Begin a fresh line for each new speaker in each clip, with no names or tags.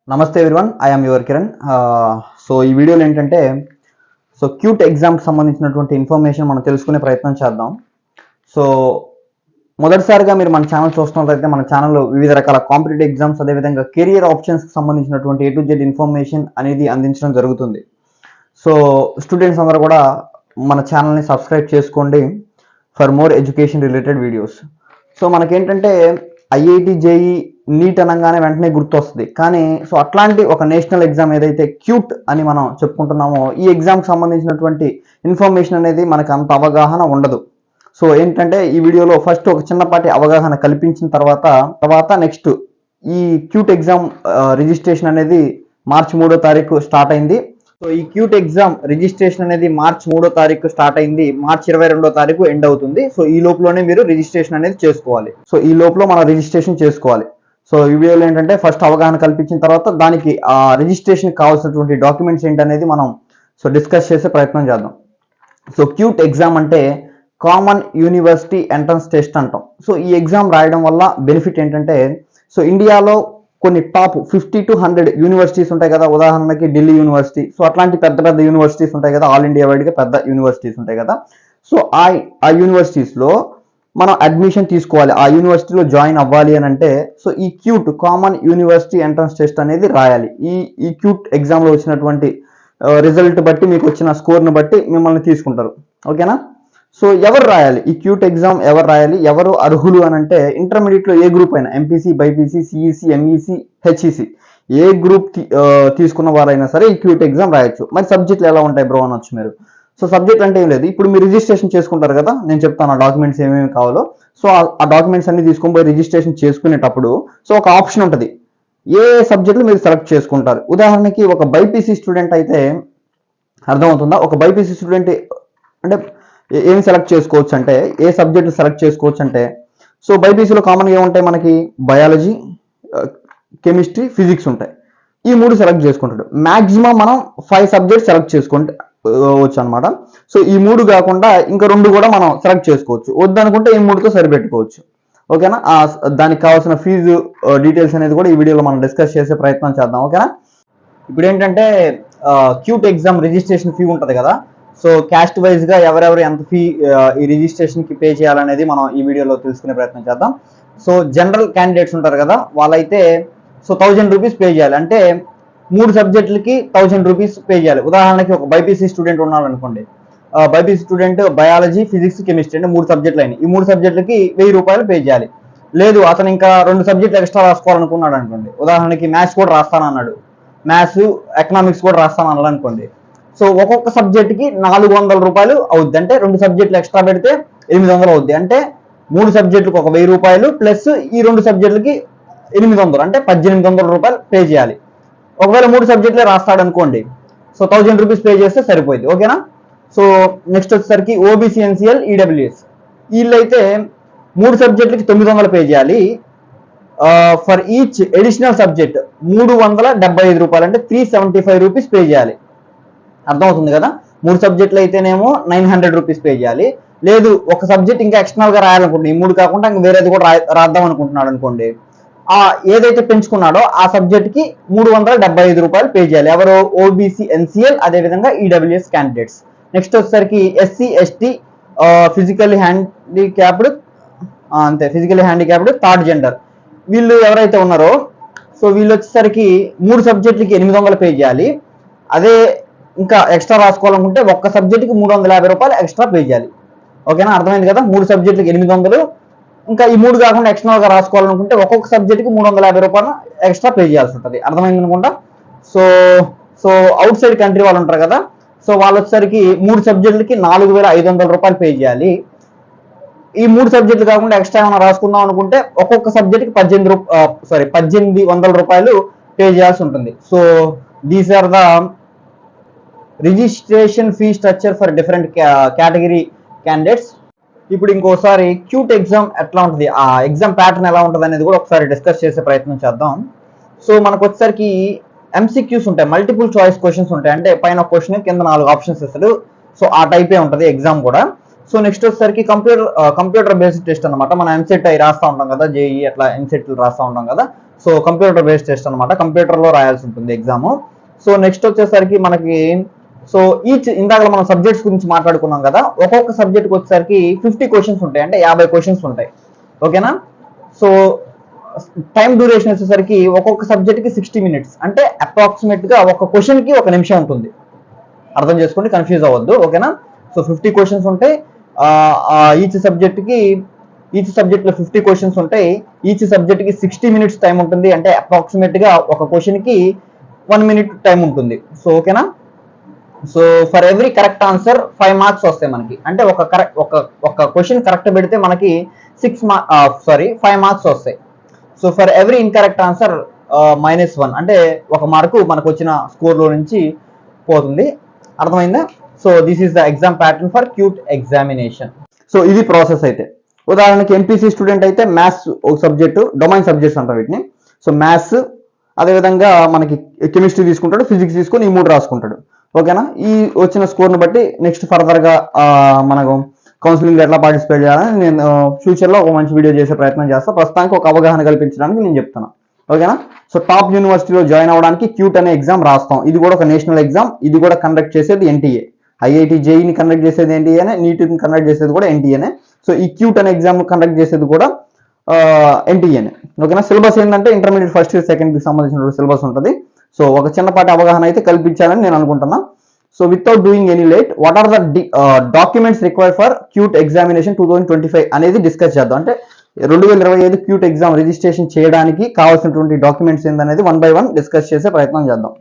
నమస్తే everyone, I'm your Kiran. So ఈ వీడియోలో ఏంటంటే క్యూట్ ఎగ్జామ్కి సంబంధించినటువంటి ఇన్ఫర్మేషన్ మనం తెలుసుకునే ప్రయత్నం చేద్దాం. సో మొదటిసారిగా మీరు మన ఛానల్ చూస్తున్నట్లయితే మన ఛానల్లో వివిధ రకాల కాంపిటేటివ్ ఎగ్జామ్స్, అదేవిధంగా కెరియర్ ఆప్షన్స్కి సంబంధించినటువంటి A to Z ఇన్ఫర్మేషన్ అనేది అందించడం జరుగుతుంది. సో స్టూడెంట్స్ అందరూ కూడా మన ఛానల్ని సబ్స్క్రైబ్ చేసుకోండి for more education related videos. So మనకేంటంటే ఐఐటి జేఈ నీట్ అనగానే వెంటనే గుర్తొస్తుంది, కానీ సో అట్లాంటి ఒక నేషనల్ ఎగ్జామ్ ఏదైతే క్యూట్ అని మనం చెప్పుకుంటున్నామో ఈ ఎగ్జామ్కి సంబంధించినటువంటి ఇన్ఫర్మేషన్ అనేది మనకు అంత అవగాహన ఉండదు. సో ఏంటంటే ఈ వీడియోలో ఫస్ట్ ఒక చిన్నపాటి అవగాహన కల్పించిన తర్వాత నెక్స్ట్ ఈ క్యూట్ ఎగ్జామ్ రిజిస్ట్రేషన్ అనేది మార్చి 3వ తారీఖు స్టార్ట్ అయింది. సో ఈ క్యూట్ ఎగ్జామ్ రిజిస్ట్రేషన్ అనేది మార్చి 3వ తారీఖు స్టార్ట్ అయింది, మార్చి 22వ తారీఖు ఎండ్ అవుతుంది. సో ఈ లోపలనే మీరు రిజిస్ట్రేషన్ అనేది చేసుకోవాలి. సో ఈ లోపల మనం రిజిస్ట్రేషన్ చేసుకోవాలి. సో ఈ వీడియోలో ఏంటంటే ఫస్ట్ అవగాహన కల్పించిన తర్వాత దానికి ఆ రిజిస్ట్రేషన్ కావాల్సినటువంటి డాక్యుమెంట్స్ ఏంటనేది మనం డిస్కస్ చేసే ప్రయత్నం చేద్దాం. సో క్యూట్ ఎగ్జామ్ అంటే కామన్ యూనివర్సిటీ ఎంట్రన్స్ టెస్ట్ అంటాం. సో ఈ ఎగ్జామ్ రాయడం వల్ల బెనిఫిట్ ఏంటంటే సో ఇండియాలో కొన్ని టాప్ 50 to 100 యూనివర్సిటీస్ ఉంటాయి కదా. ఉదాహరణకి ఢిల్లీ యూనివర్సిటీ, సో అట్లాంటి పెద్ద పెద్ద యూనివర్సిటీస్ ఉంటాయి కదా, ఆల్ ఇండియా వైడ్గా పెద్ద యూనివర్సిటీస్ ఉంటాయి కదా. సో ఆ యూనివర్సిటీస్లో మనం అడ్మిషన్ తీసుకోవాలి, ఆ యూనివర్సిటీలో జాయిన్ అవ్వాలి అని అంటే సో ఈ cute common university entrance test అనేది రాయాలి. ఈ క్యూట్ ఎగ్జామ్లో వచ్చినటువంటి రిజల్ట్ బట్టి, మీకు వచ్చిన స్కోర్ని బట్టి మిమ్మల్ని తీసుకుంటారు. ఓకేనా? సో ఎవరు రాయాలి ఈ క్యూట్ ఎగ్జామ్? ఎవరు రాయాలి, ఎవరు అర్హులు అని అంటే ఇంటర్మీడియట్లో ఏ గ్రూప్ అయినా, MPC, BiPC, CEC, MEC, HEC ఏ గ్రూప్ తీసుకున్న వారైనా సరే ఈ క్యూట్ ఎగ్జామ్ రాయొచ్చు. మరి సబ్జెక్టులు ఎలా ఉంటాయి బ్రో అనొచ్చు మీరు. సో సబ్జెక్ట్ అంటే ఏం లేదు, ఇప్పుడు మీరు రిజిస్ట్రేషన్ చేసుకుంటారు కదా, నేను చెప్తాను ఆ డాక్యుమెంట్స్ ఏమేమి కావాలో. సో ఆ డాక్యుమెంట్స్ అన్ని తీసుకొని పోయి రిజిస్ట్రేషన్ చేసుకునేటప్పుడు సో ఒక ఆప్షన్ ఉంటుంది, ఏ సబ్జెక్టులు మీరు సెలెక్ట్ చేసుకుంటారు. ఉదాహరణకి ఒక బైపీసీ స్టూడెంట్ అయితే అర్థమవుతుందా, ఒక బైపీసీ స్టూడెంట్ అంటే ఏం సెలెక్ట్ చేసుకోవచ్చు అంటే, ఏ సబ్జెక్ట్ సెలెక్ట్ చేసుకోవచ్చు అంటే సో బైపీసీలో కామన్గా ఏముంటాయి మనకి, బయాలజీ, కెమిస్ట్రీ, ఫిజిక్స్ ఉంటాయి. ఈ 3 సెలెక్ట్ చేసుకుంటాడు. మ్యాక్సిమం మనం 5 సబ్జెక్ట్స్ సెలెక్ట్ చేసుకుంటే వచ్చు అనమాట. సో ఈ 3 కాకుండా ఇంకా 2 కూడా మనం సెలెక్ట్ చేసుకోవచ్చు, వద్దనుకుంటే ఈ 3తో సరిపెట్టుకోవచ్చు. ఓకేనా? దానికి కావాల్సిన ఫీజు డీటెయిల్స్ అనేది కూడా ఈ వీడియోలో మనం డిస్కస్ చేసే ప్రయత్నం చేద్దాం. ఓకేనా? ఇప్పుడు ఏంటంటే క్యూట్ ఎగ్జామ్ రిజిస్ట్రేషన్ ఫీ ఉంటుంది కదా. సో క్యాస్ట్ వైజ్గా ఎవరెవరు ఎంత ఫీ ఈ రిజిస్ట్రేషన్కి పే చేయాలనేది మనం ఈ వీడియోలో తెలుసుకునే ప్రయత్నం చేద్దాం. సో జనరల్ క్యాండిడేట్స్ ఉంటారు కదా, వాళ్ళైతే సో 1000 రూపీస్ పే చేయాలి. అంటే 3 సబ్జెక్టులకి 1000 రూపీస్ పే చేయాలి. ఉదాహరణకి ఒక బైపీసీ స్టూడెంట్ ఉన్నాడు అనుకోండి, BiPC student biology, physics, chemistry అంటే 3 సబ్జెక్టులు అయినాయి. ఈ 3 సబ్జెక్టులకి 1000 రూపాయలు పే చేయాలి. లేదు అతను ఇంకా 2 సబ్జెక్టులు ఎక్స్ట్రా రాసుకోవాలనుకున్నాడు అనుకోండి, ఉదాహరణకి మ్యాథ్స్ కూడా రాస్తానన్నాడు, మ్యాథ్స్, ఎకనామిక్స్ కూడా రాస్తానన్నాడు అనుకోండి, సో ఒక్కొక్క సబ్జెక్ట్కి 400 రూపాయలు అవుద్ది. అంటే 2 సబ్జెక్టులు ఎక్స్ట్రా పెడితే 800 అవుద్ది. అంటే 3 సబ్జెక్టులకు ఒక 1000 రూపాయలు ప్లస్ ఈ 2 సబ్జెక్టులకి 800, అంటే 1800 రూపాయలు పే చేయాలి. ఒకవేళ 3 సబ్జెక్టులే రాస్తాడు అనుకోండి, సో 1000 రూపీస్ పే చేస్తే సరిపోయింది. ఓకేనా? సో నెక్స్ట్ వచ్చేసరికి ఓబీసీ, ఎన్సీఎల్, ఈడబ్ల్యూఎస్ వీళ్ళైతే 3 సబ్జెక్టులకి 900 పే చేయాలి. ఫర్ ఈచ్ ఎడిషనల్ సబ్జెక్ట్ 375 రూపాయలు, అంటే 375 రూపీస్ పే చేయాలి. అర్థమవుతుంది కదా. 3 సబ్జెక్టులు అయితేనేమో 900 రూపీస్ పే చేయాలి. లేదు ఒక సబ్జెక్ట్ ఇంకా ఎక్స్టర్నల్ గా రాయాలనుకుంటున్నాడు, ఈ 3 కాకుండా ఇంకా వేరేది కూడా రాద్దాం అనుకుంటున్నాడు అనుకోండి, ఏదైతే పెంచుకున్నాడో ఆ సబ్జెక్ట్ కి 375 రూపాయలు పే చేయాలి. ఎవరు? ఓబీసీ, ఎన్సీఎల్, అదేవిధంగా ఈడబ్ల్యూఎస్ క్యాండిడేట్స్. నెక్స్ట్ వచ్చేసరికి ఎస్సీ, ఎస్టీ, ఫిజికల్లీ హ్యాండిక్యాప్డ్, అంతే ఫిజికల్లీ హ్యాండిక్యాప్డ్, థర్డ్ జెండర్ వీళ్ళు ఎవరైతే ఉన్నారో సో వీళ్ళు వచ్చేసరికి 3 సబ్జెక్టులకి 800 పే చేయాలి. అదే ఇంకా ఎక్స్ట్రా రాసుకోవాలనుకుంటే ఒక్క సబ్జెక్ట్కి 350 రూపాయలు ఎక్స్ట్రా పే చేయాలి. ఓకేనా? అర్థమైంది కదా. 3 సబ్జెక్టులకి 800, ఇంకా ఈ 3 కాకుండా ఎక్స్ట్రాగా రాసుకోవాలనుకుంటే ఒక్కొక్క సబ్జెక్ట్కి 350 రూపాయలు ఎక్స్ట్రా పే చేయాల్సి ఉంటుంది. అర్థమైంది అనుకుంటా. So so out side country వాళ్ళు ఉంటారు కదా, సో వాళ్ళు వచ్చేసరికి 3 సబ్జెక్టులకి 4500 రూపాయలు పే చేయాలి. ఈ 3 సబ్జెక్టులు కాకుండా ఎక్స్ట్రా ఏమైనా రాసుకుందాం అనుకుంటే ఒక్కొక్క సబ్జెక్ట్కి 1800 రూపాయలు పే చేయాల్సి ఉంటుంది. So these are the registration fee structure for different category candidates. ఇప్పుడు ఇంకోసారి క్యూట్ ఎగ్జామ్ ఎట్లా ఉంటుంది, ఆ ఎగ్జామ్ ప్యాటర్న్ ఎలా ఉంటుంది అనేది కూడా ఒకసారి డిస్కస్ చేసే ప్రయత్నం చేద్దాం. సో మనకు వచ్చేసరికి ఎంసీక్యూస్ ఉంటాయి, మల్టిపుల్ చాయిస్ క్వశ్చన్స్ ఉంటాయి. అంటే పైన క్వశ్చన్ కింద 4 ఆప్షన్స్ ఇస్తాడు. సో ఆ టైపే ఉంటుంది ఎగ్జామ్ కూడా. సో నెక్స్ట్ వచ్చేసరికి కంప్యూటర్ బేస్డ్ టెస్ట్ అనమాట. మనం ఎంసెట్ అవి రాస్తూ ఉంటాం కదా, జేఈ అట్లా ఎంసెట్లు రాస్తూ ఉంటాం కదా. సో కంప్యూటర్ బేస్డ్ టెస్ట్ అనమాట, కంప్యూటర్లో రాయాల్సి ఉంటుంది ఎగ్జామ్. సో నెక్స్ట్ వచ్చేసరికి మనకి సో ఇందాక మనం సబ్జెక్ట్స్ గురించి మాట్లాడుకున్నాం కదా, ఒక్కొక్క సబ్జెక్ట్కి వచ్చేసరికి 50 క్వశ్చన్స్ ఉంటాయి, అంటే 50 క్వశ్చన్స్ ఉంటాయి. ఓకేనా. సో టైం డ్యూరేషన్ వచ్చేసరికి ఒక్కొక్క సబ్జెక్ట్కి 60 minutes, అంటే అప్రాక్సిమేట్గా ఒక క్వశ్చన్కి 1 నిమిషం ఉంటుంది. అర్థం చేసుకోండి, కన్ఫ్యూజ్ అవ్వద్దు. ఓకేనా. సో 50 క్వశ్చన్స్ ఉంటాయి ఈచ్ సబ్జెక్ట్కి. ఈచ్ సబ్జెక్ట్లో 50 క్వశ్చన్స్ ఉంటాయి. ఈచ్ సబ్జెక్ట్కి 60 minutes టైం ఉంటుంది, అంటే అప్రాక్సిమేట్గా ఒక క్వశ్చన్కి 1 minute టైం ఉంటుంది. సో ఓకేనా. So for every correct answer 5 marks వస్తాయి మనకి, అంటే ఒక క్వశ్చన్ కరెక్ట్ పెడితే మనకి 5 marks వస్తాయి. So for every incorrect answer -1, అంటే 1 మార్కు మనకు వచ్చిన స్కోర్లో నుంచి పోతుంది. అర్థమైందా. So this is the exam pattern for CUET examination. So ఇది ప్రాసెస్. అయితే ఉదాహరణకి ఎంపీసీ స్టూడెంట్ అయితే మ్యాథ్స్ ఒక సబ్జెక్టు, డొమైన్ సబ్జెక్ట్స్ అంటారు వీటిని. సో మ్యాథ్స్, అదేవిధంగా మనకి కెమిస్ట్రీ తీసుకుంటాడు, ఫిజిక్స్ తీసుకొని ఈ 3 రాసుకుంటాడు. ఓకేనా. ఈ వచ్చిన స్కోర్ని బట్టి నెక్స్ట్ ఫర్దర్గా మనకు కౌన్సిలింగ్ ఎట్లా పార్టిసిపేట్ చేయాలని నేను ఫ్యూచర్లో ఒక మంచి వీడియో చేసే ప్రయత్నం చేస్తాను. ప్రస్తుతానికి ఒక అవగాహన కల్పించడానికి నేను చెప్తాను. ఓకేనా. సో టాప్ యూనివర్సిటీలో జాయిన్ అవ్వడానికి క్యూట్ అనే ఎగ్జామ్ రాస్తాం. ఇది కూడా ఒక నేషనల్ ఎగ్జామ్. ఇది కూడా కండక్ట్ చేసేది ఎన్టీఏ. ఐఐటి జేఈని కండక్ట్ చేసేది ఎన్టీఏనే, నీట్ని కండక్ట్ చేసేది కూడా ఎన్టీఏనే. సో ఈ క్యూట్ అనే ఎగ్జామ్ కండక్ట్ చేసేది కూడా ఎన్టీఏనే. ఓకేనా. సిలబస్ ఏంటంటే ఇంటర్మీడియట్ ఫస్ట్ ఇయర్ సెకండ్ కి సంబంధించిన సిలబస్ ఉంటుంది. సో ఒక చిన్నపాటి అవగాహన అయితే కల్పించాలని నేను అనుకుంటున్నా. So without doing any late, what are the documents required for CUET examination 2025 అనేది డిస్కస్ చేద్దాం. అంటే 2025 క్యూట్ ఎగ్జామ్ రిజిస్ట్రేషన్ చేయడానికి కావాల్సినటువంటి డాక్యుమెంట్స్ ఏందనేది 1 by 1 డిస్కస్ చేసే ప్రయత్నం చేద్దాం.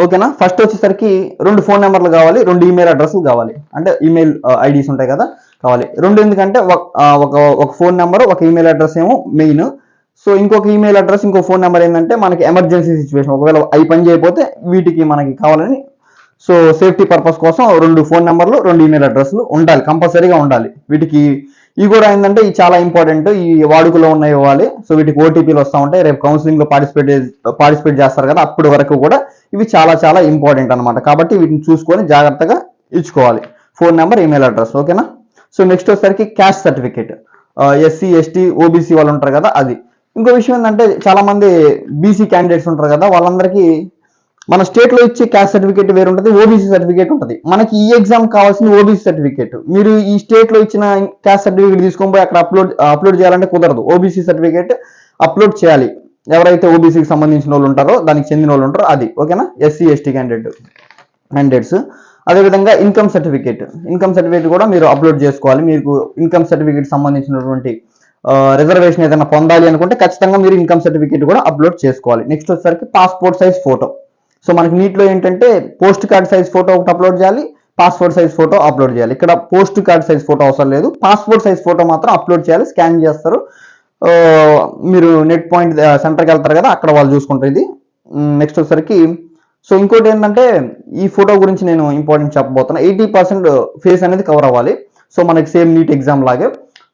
ఓకేనా. ఫస్ట్ వచ్చేసరికి 2 ఫోన్ నెంబర్లు కావాలి, 2 ఈమెయిల్ అడ్రస్లు కావాలి. అంటే ఈమెయిల్ ఐడీస్ ఉంటాయి కదా, కావాలి 2. ఎందుకంటే ఒక ఫోన్ నెంబర్, ఒక ఈమెయిల్ అడ్రస్ ఏమో మెయిన్. సో ఇంకొక ఈమెయిల్ అడ్రస్, ఇంకో ఫోన్ నెంబర్ ఏంటంటే మనకి ఎమర్జెన్సీ సిచ్యువేషన్, ఒకవేళ అవి పని చేయకపోతే వీటికి మనకి కావాలని. సో సేఫ్టీ పర్పస్ కోసం 2 ఫోన్ నెంబర్లు, 2 ఈమెయిల్ అడ్రస్లు ఉండాలి, కంపల్సరీగా ఉండాలి. వీటికి ఇవి కూడా ఏంటంటే ఇవి చాలా ఇంపార్టెంట్, ఈ వాడుకలో ఉన్నాయి ఇవ్వాలి. సో వీటికి ఓటీపీలు వస్తూ ఉంటాయి. రేపు కౌన్సిలింగ్ లో పార్టిసిపేట్ చేస్తారు కదా, అప్పటి వరకు కూడా ఇవి చాలా చాలా ఇంపార్టెంట్ అనమాట. కాబట్టి వీటిని చూసుకొని జాగ్రత్తగా ఇచ్చుకోవాలి, ఫోన్ నెంబర్, ఈమెయిల్ అడ్రస్. ఓకేనా. సో నెక్స్ట్ వచ్చేసరికి caste certificate, SC ST OBC వాళ్ళు ఉంటారు కదా అది. ఇంకో విషయం ఏంటంటే చాలా మంది బీసీ క్యాండిడేట్స్ ఉంటారు కదా, వాళ్ళందరికీ మన స్టేట్ లో ఇచ్చే క్యాస్ట్ సర్టిఫికేట్ వేరు ఉంటుంది, ఓబీసీ సర్టిఫికేట్ ఉంటుంది. మనకి ఈ ఎగ్జామ్ కావాల్సిన ఓబీసీ సర్టిఫికేట్. మీరు ఈ స్టేట్ లో ఇచ్చిన క్యాస్ట్ సర్టిఫికేట్ తీసుకొని పోయి అక్కడ అప్లోడ్ చేయాలంటే కుదరదు. ఓబీసీ సర్టిఫికేట్ అప్లోడ్ చేయాలి, ఎవరైతే ఓబీసీకి సంబంధించిన వాళ్ళు ఉంటారో, దానికి చెందిన వాళ్ళు ఉంటారో అది. ఓకేనా. SC ST candidates. అదేవిధంగా ఇన్కమ్ సర్టిఫికేట్ కూడా మీరు అప్లోడ్ చేసుకోవాలి. మీకు ఇన్కమ్ సర్టిఫికేట్ సంబంధించినటువంటి రిజర్వేషన్ ఏదైనా పొందాలి అనుకుంటే ఖచ్చితంగా మీరు ఇన్కమ్ సర్టిఫికేట్ కూడా అప్లోడ్ చేసుకోవాలి. నెక్స్ట్ వచ్చేసరికి పాస్పోర్ట్ సైజ్ ఫోటో. సో మనకి నీట్లో ఏంటంటే పోస్ట్ కార్డ్ సైజ్ ఫోటో ఒకటి అప్లోడ్ చేయాలి, పాస్పోర్ట్ సైజ్ ఫోటో అప్లోడ్ చేయాలి. ఇక్కడ పోస్ట్ కార్డ్ సైజ్ ఫోటో అవసరం లేదు, పాస్పోర్ట్ సైజ్ ఫోటో మాత్రం అప్లోడ్ చేయాలి. స్కాన్ చేస్తారు, మీరు నెట్ పాయింట్ సెంటర్కి వెళ్తారు కదా, అక్కడ వాళ్ళు చూసుకుంటారు ఇది. నెక్స్ట్ వచ్చేసరికి సో ఇంకోటి ఏంటంటే ఈ ఫోటో గురించి నేను ఇంపార్టెంట్ చెప్పబోతున్నా. 80% ఫేస్ అనేది కవర్ అవ్వాలి. సో మనకి సేమ్ నీట్ ఎగ్జామ్ లాగే.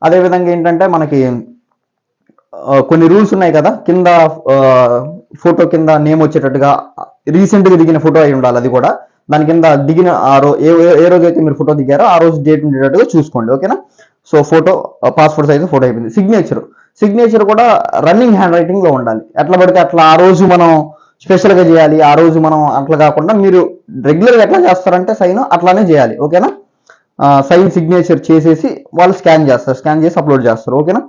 అదేవిధంగా ఏంటంటే మనకి కొన్ని రూల్స్ ఉన్నాయి కదా, కింద ఫోటో కింద నేమ్ వచ్చేటట్టుగా రీసెంట్గా దిగిన ఫోటో అయి ఉండాలి. అది కూడా దాని కింద దిగిన ఏ రోజు అయితే మీరు ఫోటో దిగారో ఆ రోజు డేట్ ఉండేటట్టుగా చూసుకోండి. ఓకేనా. So photo passport size photo అయిపోయింది. సిగ్నేచర్ కూడా రన్నింగ్ హ్యాండ్ రైటింగ్ లో ఉండాలి. ఎట్లా పడితే అట్లా ఆ రోజు మనం స్పెషల్ గా చేయాలి, ఆ రోజు మనం అట్లా కాకుండా మీరు రెగ్యులర్ గా ఎట్లా చేస్తారంటే సైన్ అట్లానే చేయాలి. ఓకేనా. సైన్ సిగ్నేచర్ చేసేసి వాళ్ళు స్కాన్ చేసి అప్లోడ్ చేస్తారు. ఓకేనా.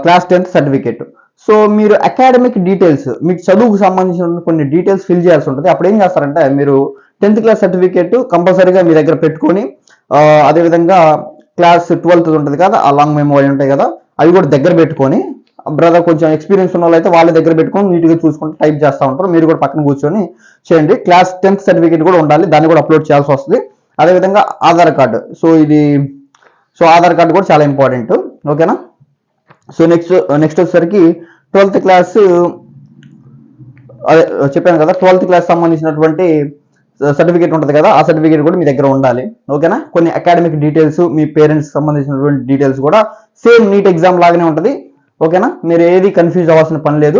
Class 10th certificate. సో మీరు అకాడమిక్ డీటెయిల్స్, మీకు చదువుకు సంబంధించిన కొన్ని డీటెయిల్స్ ఫిల్ చేయాల్సి ఉంటుంది. అప్పుడు ఏం చేస్తారంటే మీరు 10th క్లాస్ సర్టిఫికేట్ కంపల్సరీగా మీ దగ్గర పెట్టుకొని, అదేవిధంగా క్లాస్ 12th ఉంటుంది కదా, ఆ లాంగ్ మెమో అవి ఉంటాయి కదా, అవి కూడా దగ్గర పెట్టుకొని, బ్రదర్ కొంచెం ఎక్స్పీరియన్స్ ఉన్న వాళ్ళు అయితే వాళ్ళ దగ్గర పెట్టుకొని నీట్గా చూసుకుంటూ టైప్ చేస్తూ ఉంటారు. మీరు కూడా పక్కన కూర్చొని చేయండి. క్లాస్ 10th సర్టిఫికేట్ కూడా ఉండాలి, దాన్ని కూడా అప్లోడ్ చేయాల్సి వస్తుంది. అదేవిధంగా Aadhaar card. So Aadhaar card కూడా చాలా ఇంపార్టెంట్. ఓకేనా. సో నెక్స్ట్ వచ్చేసరికి 12th క్లాస్, అదే చెప్పాను కదా, 12th క్లాస్ సంబంధించినటువంటి సర్టిఫికేట్ ఉంటుంది కదా, ఆ సర్టిఫికేట్ కూడా మీ దగ్గర ఉండాలి. ఓకేనా. కొన్ని అకాడమిక్ డీటెయిల్స్, మీ పేరెంట్స్ సంబంధించినటువంటి డీటెయిల్స్ కూడా సేమ్ నీట్ ఎగ్జామ్ లాగానే ఉంటుంది. ఓకేనా. మీరు ఏది కన్ఫ్యూజ్ అవ్వాల్సిన పని లేదు.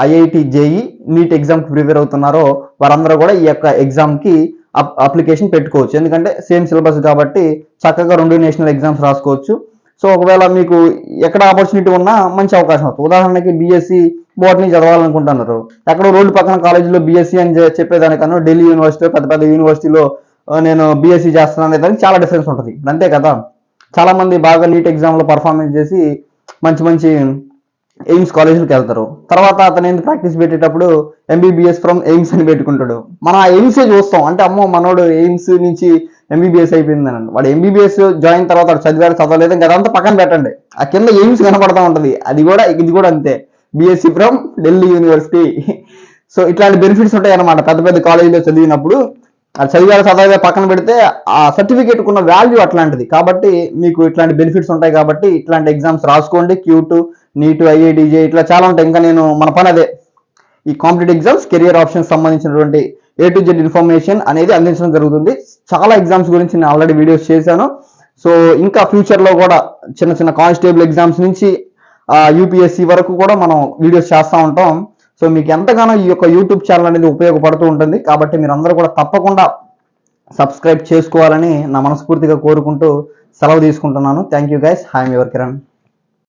ఐఐటి జేఈ నీట్ ఎగ్జామ్ కి ప్రిపేర్ అవుతున్నారో వారందరూ కూడా ఈ యొక్క ఎగ్జామ్ కి అప్లికేషన్ పెట్టుకోవచ్చు. ఎందుకంటే సేమ్ సిలబస్ కాబట్టి చక్కగా 2 నేషనల్ ఎగ్జామ్స్ రాసుకోవచ్చు. సో ఒకవేళ మీకు ఎక్కడ ఆపర్చునిటీ ఉన్నా మంచి అవకాశం అవుతుంది. ఉదాహరణకి బీఎస్సీ బోటనీ చదవాలనుకుంటున్నారు, ఎక్కడో రోడ్డు పక్కన కాలేజీలో బీఎస్సీ అని చెప్పేదానికన్నా ఢిల్లీ యూనివర్సిటీ పెద్ద పెద్ద యూనివర్సిటీలో నేను బీఎస్సీ చేస్తున్నాను అనేదానికి చాలా డిఫరెన్స్ ఉంటుంది, అంతే కదా. చాలా మంది బాగా నీట్ ఎగ్జామ్లో పర్ఫార్మెన్స్ చేసి మంచి మంచి ఎయిమ్స్ కాలేజీలకు వెళ్తారు. తర్వాత అతను ఏంటి ప్రాక్టీస్ పెట్టేటప్పుడు ఎంబీబీఎస్ ఫ్రమ్ ఎయిమ్స్ అని పెట్టుకుంటాడు. మనం ఆ ఎయిమ్సే చూస్తాం, అంటే అమ్మో మనోడు ఎయిమ్స్ నుంచి ఎంబీబీఎస్ అయిపోయిందని. వాడు ఎంబీబీఎస్ జాయిన్ తర్వాత వాడు చదివాడు చదవలేదు ఇంకా అదంతా పక్కన పెట్టండి, ఆ కింద ఎయిమ్స్ కనపడతా ఉంటది, ఇది కూడా అంతే, BSc from Delhi university. So ఇట్లాంటి బెనిఫిట్స్ ఉంటాయి అన్నమాట పెద్ద పెద్ద కాలేజీలో చదివినప్పుడు. అది చదివే పక్కన పెడితే ఆ సర్టిఫికేట్ ఉన్న వాల్యూ అట్లాంటిది, కాబట్టి మీకు ఇట్లాంటి బెనిఫిట్స్ ఉంటాయి. కాబట్టి ఇట్లాంటి ఎగ్జామ్స్ రాసుకోండి, క్యూట్, నీట్, ఐఐటీజే ఇట్లా చాలా ఉంటాయి. ఇంకా నేను మన పని అదే, ఈ కాంపిటేటివ్ ఎగ్జామ్స్ కెరియర్ ఆప్షన్స్ సంబంధించినటువంటి A to Z ఇన్ఫర్మేషన్ అనేది అందించడం జరుగుతుంది. చాలా ఎగ్జామ్స్ గురించి నేను ఆల్రెడీ వీడియోస్ చేశాను. సో ఇంకా ఫ్యూచర్లో కూడా చిన్న చిన్న కానిస్టేబుల్ ఎగ్జామ్స్ నుంచి యూపీఎస్సీ వరకు కూడా మనం వీడియోస్ చేస్తూ ఉంటాం. సో మీకు ఎంతగానో ఈ యొక్క యూట్యూబ్ ఛానల్ అనేది ఉపయోగపడుతూ ఉంటుంది. కాబట్టి మీరు అందరూ కూడా తప్పకుండా సబ్స్క్రైబ్ చేసుకోవాలని నా మనస్ఫూర్తిగా కోరుకుంటూ సెలవు తీసుకుంటున్నాను. Thank you guys. I'm your Kiran.